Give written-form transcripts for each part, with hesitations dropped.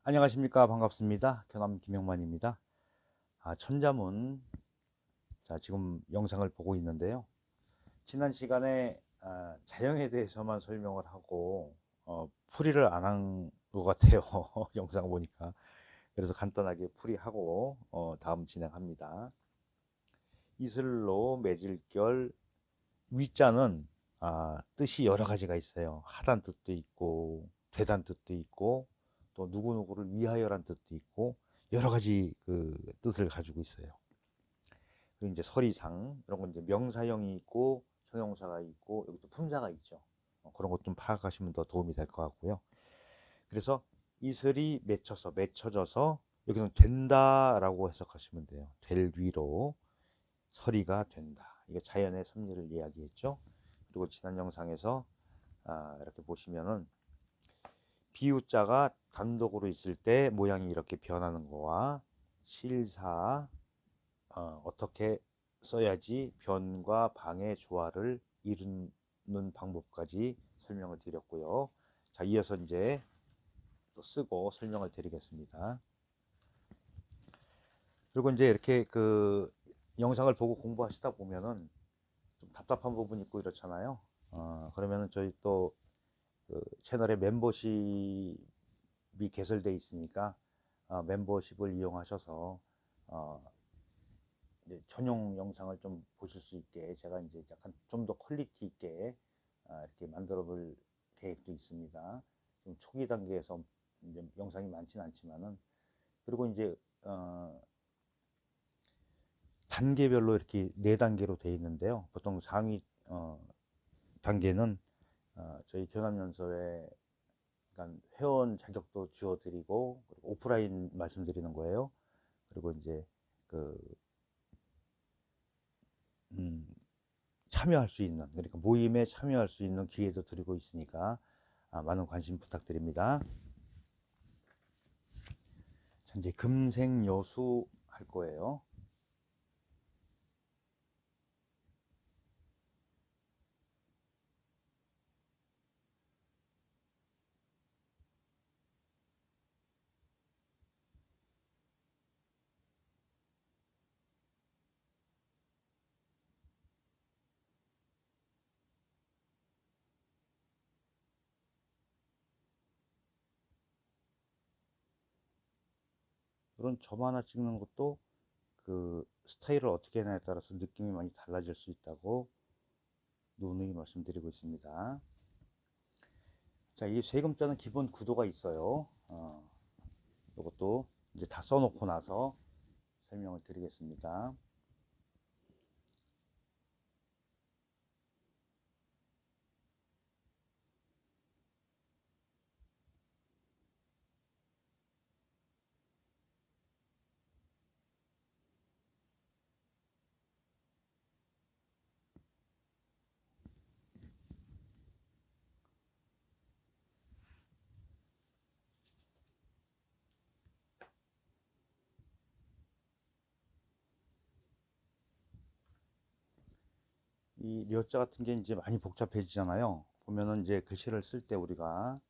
안녕하십니까. 반갑습니다. 경남 김영만입니다. 천자문. 자, 지금 영상을 보고 있는데요. 지난 시간에 자연에 대해서만 설명을 하고 풀이를 안 한 것 같아요. 영상 보니까. 그래서 간단하게 풀이하고 다음 진행합니다. 이슬로 매질결. 위자는 뜻이 여러 가지가 있어요. 하단 뜻도 있고 되단 뜻도 있고 또 누구누구를 위하여란 뜻도 있고 여러 가지 그 뜻을 가지고 있어요. 그리고 이제 서리상 이런 건 이제 명사형이 있고 형용사가 있고 여기 또 품사가 있죠. 그런 것 좀 파악하시면 더 도움이 될 것 같고요. 그래서 이슬이 맺혀져서 여기는 된다라고 해석하시면 돼요. 될 위로 서리가 된다. 이게 자연의 섭리를 이야기했죠. 그리고 지난 영상에서 이렇게 보시면은 비유자가 단독으로 있을 때 모양이 이렇게 변하는 거와 실사 어떻게 써야지 변과 방의 조화를 이루는 방법까지 설명을 드렸고요. 자, 이어서 이제 또 쓰고 설명을 드리겠습니다. 그리고 이제 이렇게 그 영상을 보고 공부하시다 보면은 좀 답답한 부분이 있고 이렇잖아요. 그러면은 저희 또 그 채널에 멤버십이 개설돼 있으니까 멤버십을 이용하셔서 어, 이제 전용 영상을 좀 보실 수 있게 제가 이제 약간 좀 더 퀄리티 있게 이렇게 만들어 볼 계획도 있습니다. 좀 초기 단계에서 이제 영상이 많지는 않지만은 그리고 이제 단계별로 이렇게 네 단계로 되어 있는데요. 보통 상위 단계는 저희 교남연서회 그러니까 회원 자격도 주어드리고 오프라인 말씀드리는 거예요. 그리고 이제 그 음, 참여할 수 있는 그러니까 모임에 참여할 수 있는 기회도 드리고 있으니까 많은 관심 부탁드립니다. 자, 이제 금생여수 할 거예요. 이런 점 하나 찍는 것도 그 스타일을 어떻게 하냐에 따라서 느낌이 많이 달라질 수 있다고 누누이 말씀드리고 있습니다. 자, 이 세금자는 기본 구도가 있어요. 이것도 이제 다 써놓고 나서 설명을 드리겠습니다. 이 려자 같은 게 이제 많이 복잡해지잖아요. 보면은 이제 글씨를 쓸 때 우리가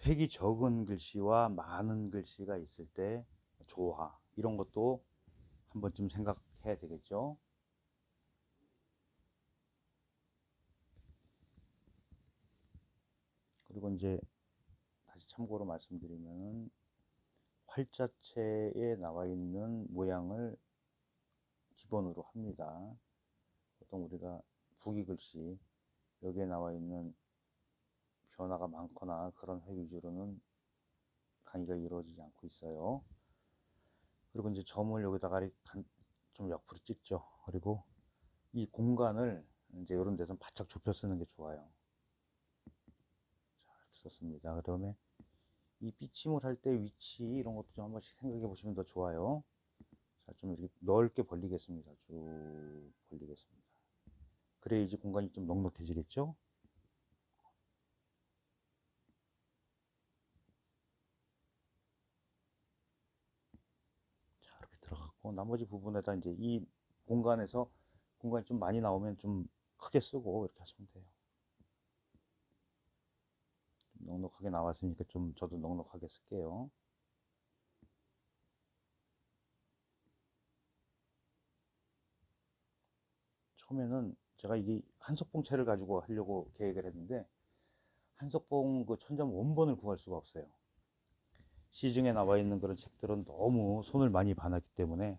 획이 적은 글씨와 많은 글씨가 있을 때 조화 이런 것도 한 번쯤 생각해야 되겠죠. 그리고 이제 다시 참고로 말씀드리면 활자체에 나와 있는 모양을 기본으로 합니다. 보통 우리가 부기 글씨 여기에 나와 있는 변화가 많거나 그런 획 위주로는 강의가 이루어지지 않고 있어요. 그리고 이제 점을 여기다가 좀 옆으로 찍죠. 그리고 이 공간을 이제 이런 데서 바짝 좁혀 쓰는 게 좋아요. 자, 이렇게 썼습니다. 그 다음에 이 삐침을 할 때 위치 이런 것도 좀 한 번씩 생각해 보시면 더 좋아요. 자, 좀 이렇게 넓게 벌리겠습니다. 쭉 벌리겠습니다. 그래야지 공간이 좀 넉넉해지겠죠? 자, 이렇게 들어갔고 나머지 부분에다 이제 이 공간에서 공간이 좀 많이 나오면 좀 크게 쓰고 이렇게 하시면 돼요. 넉넉하게 나왔으니까 좀 저도 넉넉하게 쓸게요. 처음에는 제가 이게 한석봉체를 가지고 하려고 계획을 했는데 한석봉 그 천점 원본을 구할 수가 없어요. 시중에 나와 있는 그런 책들은 너무 손을 많이 봐놨기 때문에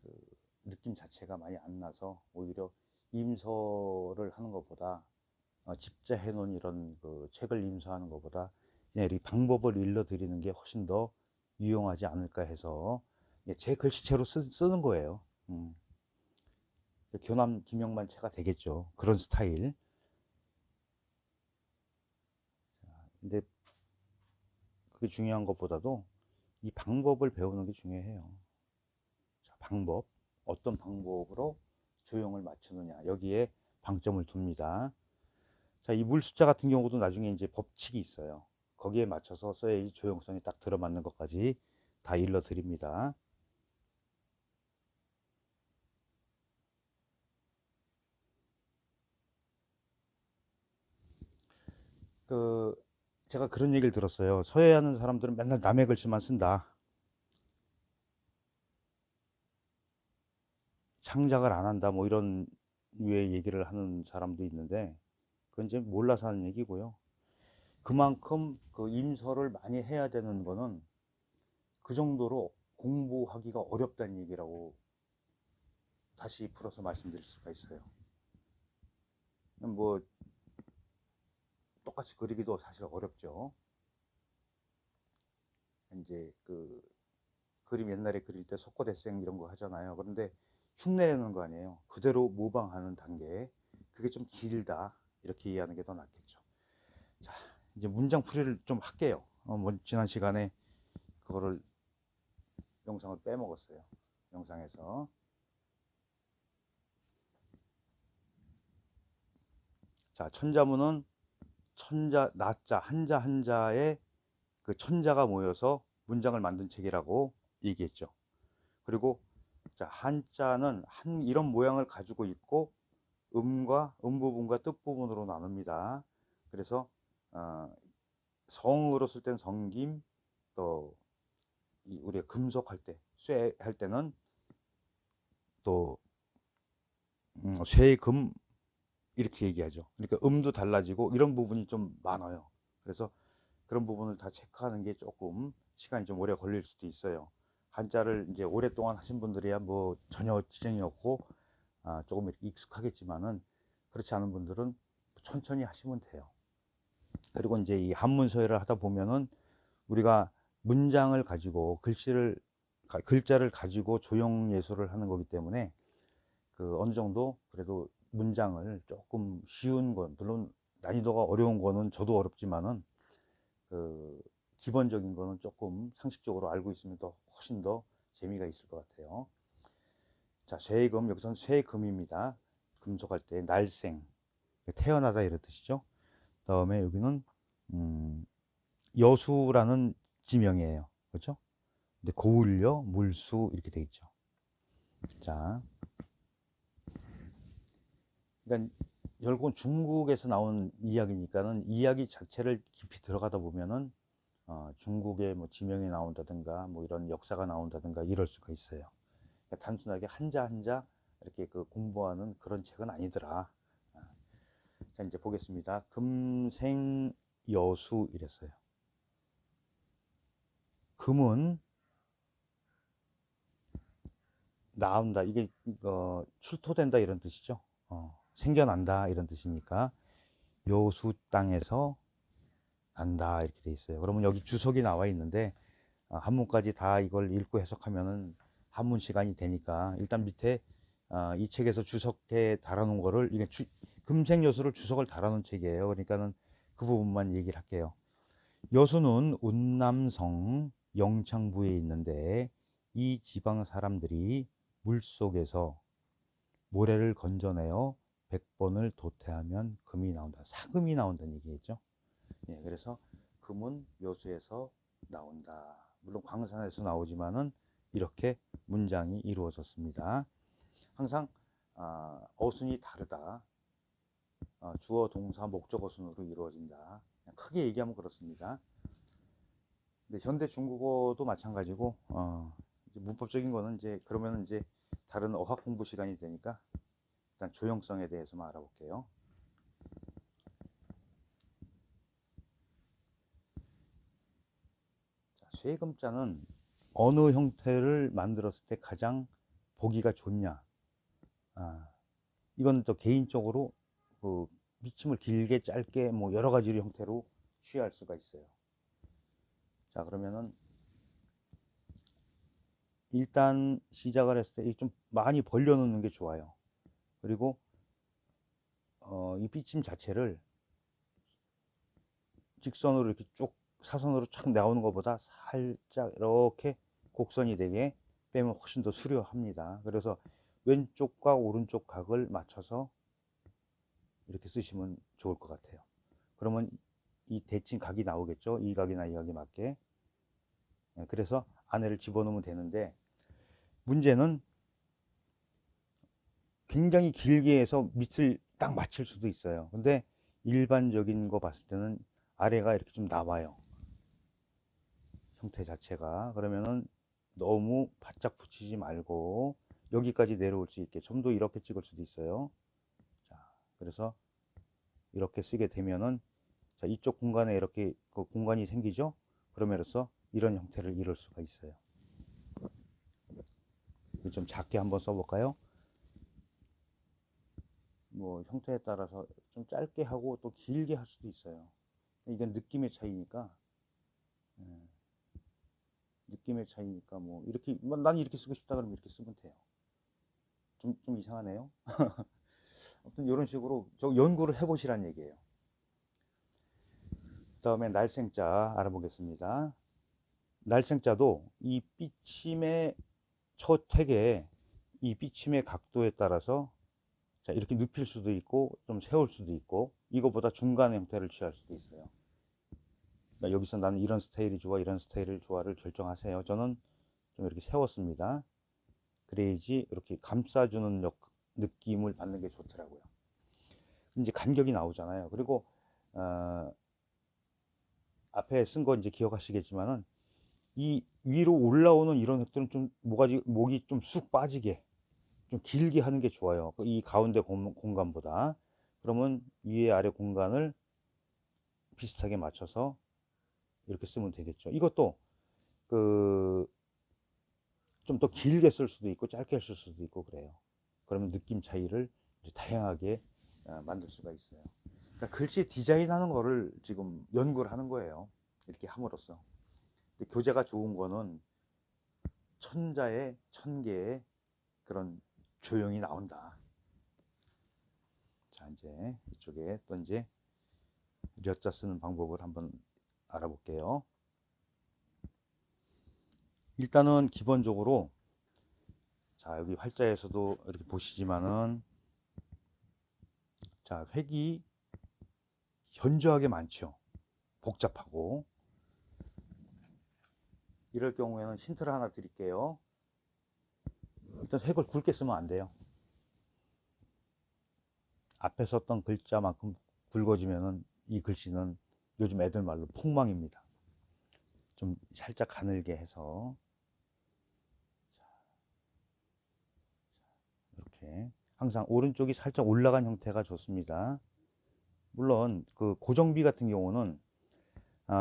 그 느낌 자체가 많이 안 나서 오히려 임서를 하는 것보다 집자해 놓은 이런 그 책을 임서하는 것보다 그냥 이 방법을 일러드리는 게 훨씬 더 유용하지 않을까 해서 제 글씨체로 쓰는 거예요. 교남 김영만체가 되겠죠. 그런 스타일. 근데 그게 중요한 것보다도 이 방법을 배우는 게 중요해요. 자, 방법. 어떤 방법으로 조형을 맞추느냐. 여기에 방점을 둡니다. 자, 이 물 숫자 같은 경우도 나중에 이제 법칙이 있어요. 거기에 맞춰서 써야지 조형성이 딱 들어맞는 것까지 다 일러 드립니다. 그 제가 그런 얘기를 들었어요. 서예하는 사람들은 맨날 남의 글씨만 쓴다. 창작을 안 한다. 뭐 이런 류의 얘기를 하는 사람도 있는데 그건 이제 몰라서 하는 얘기고요. 그만큼 그 임서를 많이 해야 되는 거는 그 정도로 공부하기가 어렵다는 얘기라고 다시 풀어서 말씀드릴 수가 있어요. 뭐 똑같이 그리기도 사실 어렵죠. 이제 그 그림 옛날에 그릴 때 속고대생 이런 거 하잖아요. 그런데 흉내내는 거 아니에요. 그대로 모방하는 단계. 그게 좀 길다. 이렇게 이해하는 게 더 낫겠죠. 자, 이제 문장 풀이를 좀 할게요. 뭐 지난 시간에 그거를 영상을 빼먹었어요. 영상에서. 자, 천자문은 천자, 나자, 한자 한자에 그 천자가 모여서 문장을 만든 책이라고 얘기했죠. 그리고 자, 한자는 한 이런 모양을 가지고 있고 음과 음 부분과 뜻 부분으로 나눕니다. 그래서 성으로 쓸 땐 성김, 또 우리가 금속할 때, 쇠할 때는 또 쇠금 이렇게 얘기하죠. 그러니까 음도 달라지고 이런 부분이 좀 많아요. 그래서 그런 부분을 다 체크하는 게 조금 시간이 좀 오래 걸릴 수도 있어요. 한자를 이제 오랫동안 하신 분들이야 뭐 전혀 지장이 없고 조금 이렇게 익숙하겠지만은 그렇지 않은 분들은 천천히 하시면 돼요. 그리고 이제 이 한문서예를 하다 보면은 우리가 문장을 가지고 글자를 가지고 조형 예술을 하는 거기 때문에 그 어느 정도 그래도 문장을 조금 쉬운 건 물론 난이도가 어려운 거는 저도 어렵지만은 그 기본적인 거는 조금 상식적으로 알고 있으면 더 훨씬 더 재미가 있을 것 같아요. 자, 쇠금 여기서는 쇠금입니다. 금속할 때 날생 태어나다 이런 뜻이죠. 다음에 여기는 음, 여수라는 지명이에요. 그렇죠? 근데 고을려, 물수 이렇게 돼 있죠. 자, 그러니까 결국은 중국에서 나온 이야기니까는 이야기 자체를 깊이 들어가다 보면은 중국의 뭐 지명이 나온다든가 뭐 이런 역사가 나온다든가 이럴 수가 있어요. 그러니까 단순하게 한자 한자 이렇게 그 공부하는 그런 책은 아니더라. 자, 이제 보겠습니다. 금생여수 이랬어요. 금은 나온다. 이게 출토된다 이런 뜻이죠. 생겨난다 이런 뜻이니까 여수 땅에서 난다 이렇게 돼 있어요. 그러면 여기 주석이 나와 있는데 한문까지 다 이걸 읽고 해석하면은 한문 시간이 되니까 일단 밑에 이 책에서 주석에 달아놓은 거를 이게 금생여수를 주석을 달아놓은 책이에요. 그러니까는 그 부분만 얘기를 할게요. 여수는 운남성 영창부에 있는데 이 지방 사람들이 물속에서 모래를 건져내어 100번을 도태하면 금이 나온다. 사금이 나온다는 얘기겠죠. 예, 그래서 금은 여수에서 나온다. 물론 광산에서 나오지만은 이렇게 문장이 이루어졌습니다. 항상 어순이 다르다. 주어, 동사, 목적어 순으로 이루어진다. 크게 얘기하면 그렇습니다. 근데 현대 중국어도 마찬가지고, 이제 문법적인 거는 이제 그러면 이제 다른 어학 공부 시간이 되니까 일단 조형성에 대해서만 알아볼게요. 자, 쇠금자는 어느 형태를 만들었을 때 가장 보기가 좋냐? 이건 또 개인적으로 그 미침을 길게 짧게 뭐 여러 가지 형태로 취할 수가 있어요. 자, 그러면은 일단 시작을 했을 때 좀 많이 벌려놓는 게 좋아요. 그리고 이 삐침 자체를 직선으로 이렇게 쭉 사선으로 쫙 나오는 것보다 살짝 이렇게 곡선이 되게 빼면 훨씬 더 수려합니다. 그래서 왼쪽과 오른쪽 각을 맞춰서 이렇게 쓰시면 좋을 것 같아요. 그러면 이 대칭 각이 나오겠죠. 이 각이나 이 각에 맞게. 그래서 안에를 집어넣으면 되는데, 문제는 굉장히 길게 해서 밑을 딱 맞출 수도 있어요. 근데 일반적인 거 봤을 때는 아래가 이렇게 좀 나와요. 형태 자체가. 그러면은 너무 바짝 붙이지 말고 여기까지 내려올 수 있게 좀 더 이렇게 찍을 수도 있어요. 자, 그래서 이렇게 쓰게 되면은, 자, 이쪽 공간에 이렇게 그 공간이 생기죠. 그러면서 이런 형태를 이룰 수가 있어요. 좀 작게 한번 써볼까요? 뭐 형태에 따라서 좀 짧게 하고 또 길게 할 수도 있어요. 이건 느낌의 차이니까. 예, 느낌의 차이니까 뭐 이렇게 난 이렇게 쓰고 싶다 그러면 이렇게 쓰면 돼요. 좀 이상하네요. 아무튼 이런 식으로 저 연구를 해보시란 얘기예요. 다음에 날생자 알아보겠습니다. 날생자도 이 삐침의 첫 획에 이 삐침의 각도에 따라서, 자, 이렇게 눕힐 수도 있고 좀 세울 수도 있고 이거보다 중간 형태를 취할 수도 있어요. 그러니까 여기서 나는 이런 스타일이 좋아, 이런 스타일을 좋아를 결정하세요. 저는 좀 이렇게 세웠습니다. 그래야지 이렇게 감싸주는 느낌을 받는 게 좋더라고요. 이제 간격이 나오잖아요. 그리고 어, 앞에 쓴 거 이제 기억하시겠지만은 이 위로 올라오는 이런 획들은 좀 목이 좀 쑥 빠지게 좀 길게 하는 게 좋아요. 이 가운데 공간보다. 그러면 위에 아래 공간을 비슷하게 맞춰서 이렇게 쓰면 되겠죠. 이것도 그 좀 더 길게 쓸 수도 있고 짧게 쓸 수도 있고 그래요. 그러면 느낌 차이를 다양하게 만들 수가 있어요. 그러니까 글씨 디자인하는 거를 지금 연구를 하는 거예요. 이렇게 함으로써. 근데 교재가 좋은 거는 천자의 천개의 그런 조형이 나온다. 자, 이제 이쪽에 또 이제 려자 쓰는 방법을 한번 알아볼게요. 일단은 기본적으로, 자, 여기 활자에서도 이렇게 보시지만은, 자, 획이 현저하게 많죠. 복잡하고. 이럴 경우에는 힌트를 하나 드릴게요. 일단 획을 굵게 쓰면 안 돼요. 앞에 썼던 글자만큼 굵어지면은 이 글씨는 요즘 애들 말로 폭망입니다. 좀 살짝 가늘게 해서 이렇게 항상 오른쪽이 살짝 올라간 형태가 좋습니다. 물론 그 고정비 같은 경우는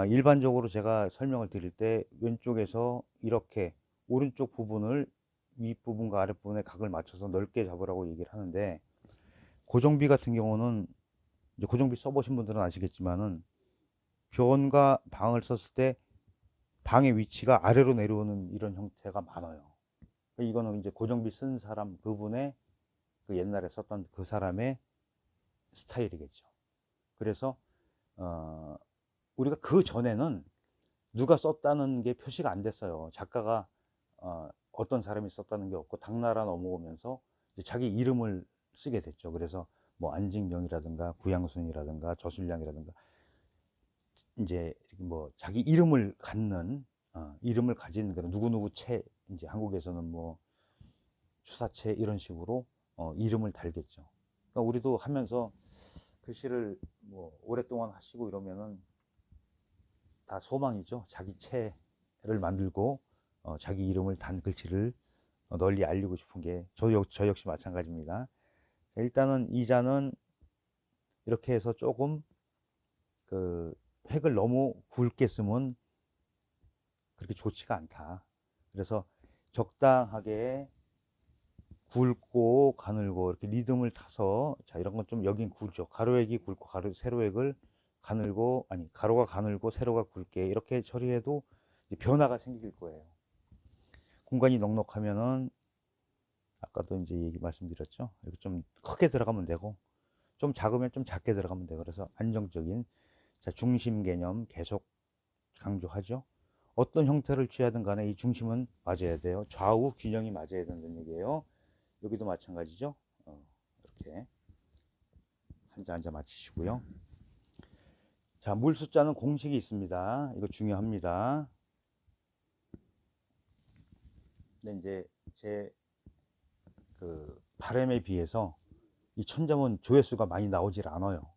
일반적으로 제가 설명을 드릴 때 왼쪽에서 이렇게 오른쪽 부분을 윗부분과 아랫부분에 각을 맞춰서 넓게 잡으라고 얘기를 하는데, 고정비 같은 경우는 이제 고정비 써보신 분들은 아시겠지만은 변과 방을 썼을 때 방의 위치가 아래로 내려오는 이런 형태가 많아요. 이거는 이제 고정비 쓴 사람 그분의 그 옛날에 썼던 그 사람의 스타일이겠죠. 그래서 우리가 그 전에는 누가 썼다는 게 표시가 안 됐어요. 작가가 어떤 사람이 썼다는 게 없고 당나라 넘어오면서 이제 자기 이름을 쓰게 됐죠. 그래서 뭐 안징병이라든가 구양순이라든가 저술량이라든가 이제 뭐 자기 이름을 갖는 이름을 가진 그런 누구누구 채, 이제 한국에서는 뭐 추사채 이런 식으로 이름을 달겠죠. 그러니까 우리도 하면서 글씨를 뭐 오랫동안 하시고 이러면은 다 소망이죠. 자기 채를 만들고 자기 이름을 단 글씨를 널리 알리고 싶은 게 저 역시 마찬가지입니다. 일단은 이자는 이렇게 해서 조금 그 획을 너무 굵게 쓰면 그렇게 좋지가 않다. 그래서 적당하게 굵고 가늘고 이렇게 리듬을 타서, 자, 이런 건 좀 여긴 굵죠. 가로획이 굵고 세로획을 가늘고, 아니 가로가 가늘고 세로가 굵게 이렇게 처리해도 변화가 생길 거예요. 공간이 넉넉하면은 아까도 이제 말씀드렸죠. 이렇게 좀 크게 들어가면 되고, 좀 작으면 좀 작게 들어가면 돼요. 그래서 안정적인, 자, 중심 개념 계속 강조하죠. 어떤 형태를 취하든 간에 이 중심은 맞아야 돼요. 좌우 균형이 맞아야 된다는 얘기예요. 여기도 마찬가지죠. 이렇게 한자 맞추시고요. 자, 물 숫자는 공식이 있습니다. 이거 중요합니다. 근데 이제 제 그 바람에 비해서 이 천점은 조회수가 많이 나오질 않아요.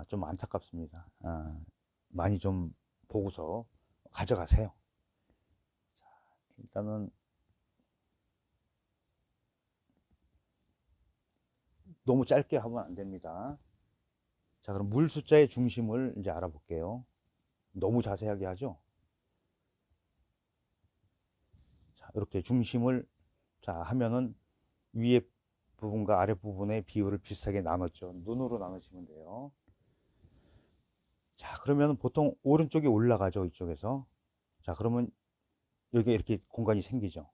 좀 안타깝습니다. 많이 좀 보고서 가져가세요. 자, 일단은 너무 짧게 하면 안 됩니다. 자, 그럼 물 숫자의 중심을 이제 알아볼게요. 너무 자세하게 하죠. 자, 이렇게 중심을, 자, 하면은 위에 부분과 아래 부분의 비율을 비슷하게 나눴죠. 눈으로 나누시면 돼요. 자, 그러면 보통 오른쪽이 올라가죠. 이쪽에서. 자, 그러면 여기 이렇게 공간이 생기죠.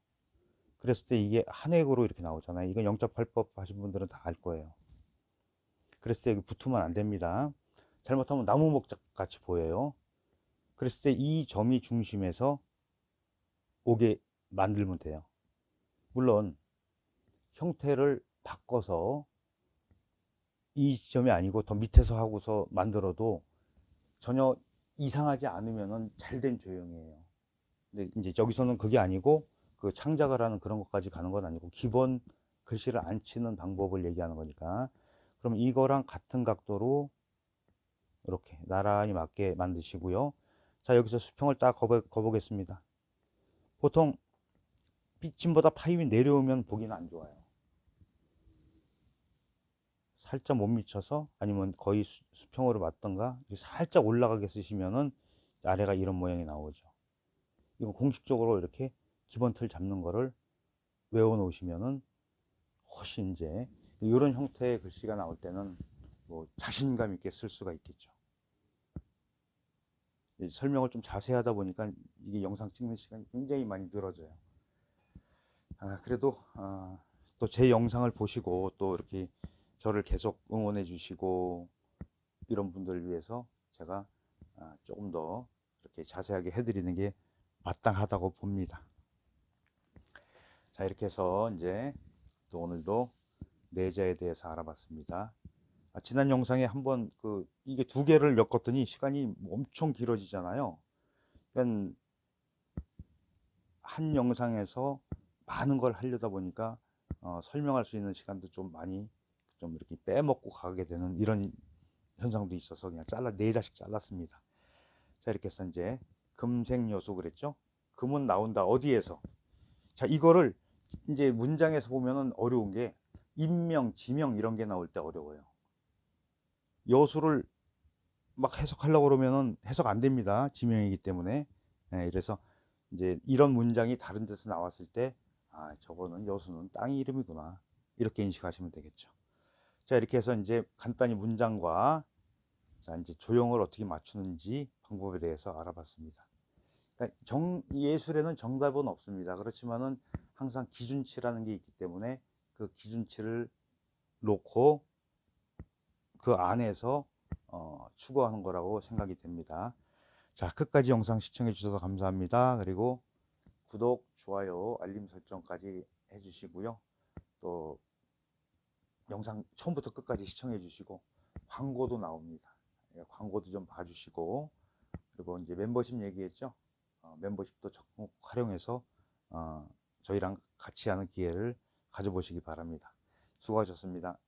그랬을 때 이게 한 획으로 이렇게 나오잖아요. 이건 0.8법 하신 분들은 다 알 거예요. 그랬을 때 여기 붙으면 안 됩니다. 잘못하면 나무 목적 같이 보여요. 그랬을 때 이 점이 중심에서 오게 만들면 돼요. 물론 형태를 바꿔서 이 지점이 아니고 더 밑에서 하고서 만들어도 전혀 이상하지 않으면은 잘된 조형이에요. 근데 이제 여기서는 그게 아니고 그 창작을 하는 그런 것까지 가는 건 아니고 기본 글씨를 안 치는 방법을 얘기하는 거니까, 그럼 이거랑 같은 각도로 이렇게 나란히 맞게 만드시고요. 자, 여기서 수평을 딱 거보겠습니다. 보통 빗짐보다 파임이 내려오면 보기는 안 좋아요. 살짝 못 미쳐서, 아니면 거의 수평으로 맞던가 살짝 올라가게 쓰시면은 아래가 이런 모양이 나오죠. 이거 공식적으로 이렇게 기본 틀 잡는 거를 외워 놓으시면은 훨씬 이제 이런 형태의 글씨가 나올 때는 뭐 자신감 있게 쓸 수가 있겠죠. 설명을 좀 자세히 하다 보니까 이게 영상 찍는 시간이 굉장히 많이 늘어져요. 그래도 또 제 영상을 보시고 또 이렇게 저를 계속 응원해 주시고 이런 분들을 위해서 제가 조금 더 이렇게 자세하게 해드리는 게 마땅하다고 봅니다. 자, 이렇게 해서 이제 또 오늘도 내자에 대해서 알아봤습니다. 지난 영상에 한번 이게 두 개를 엮었더니 시간이 엄청 길어지잖아요. 그러니까 한 영상에서 많은 걸 하려다 보니까 설명할 수 있는 시간도 좀 많이 좀 이렇게 빼먹고 가게 되는 이런 현상도 있어서 그냥 네 자씩 잘랐습니다. 자, 이렇게 해서 이제 금생여수 그랬죠. 금은 나온다 어디에서. 자, 이거를 이제 문장에서 보면은 어려운 게 인명, 지명 이런 게 나올 때 어려워요. 여수를 막 해석하려고 그러면은 해석 안 됩니다. 지명이기 때문에. 네, 그래서 이제 이런 문장이 다른 데서 나왔을 때, 저거는 여수는 땅 이름이구나. 이렇게 인식하시면 되겠죠. 자, 이렇게 해서 이제 간단히 문장과, 자, 이제 조형을 어떻게 맞추는지 방법에 대해서 알아봤습니다. 그러니까 예술에는 정답은 없습니다. 그렇지만은 항상 기준치라는 게 있기 때문에 그 기준치를 놓고 그 안에서 추구하는 거라고 생각이 됩니다. 자, 끝까지 영상 시청해 주셔서 감사합니다. 그리고 구독, 좋아요, 알림 설정까지 해주시고요. 또 영상 처음부터 끝까지 시청해 주시고 광고도 나옵니다. 광고도 좀 봐주시고, 그리고 이제 멤버십 얘기했죠. 멤버십도 적극 활용해서 저희랑 같이 하는 기회를 가져보시기 바랍니다. 수고하셨습니다.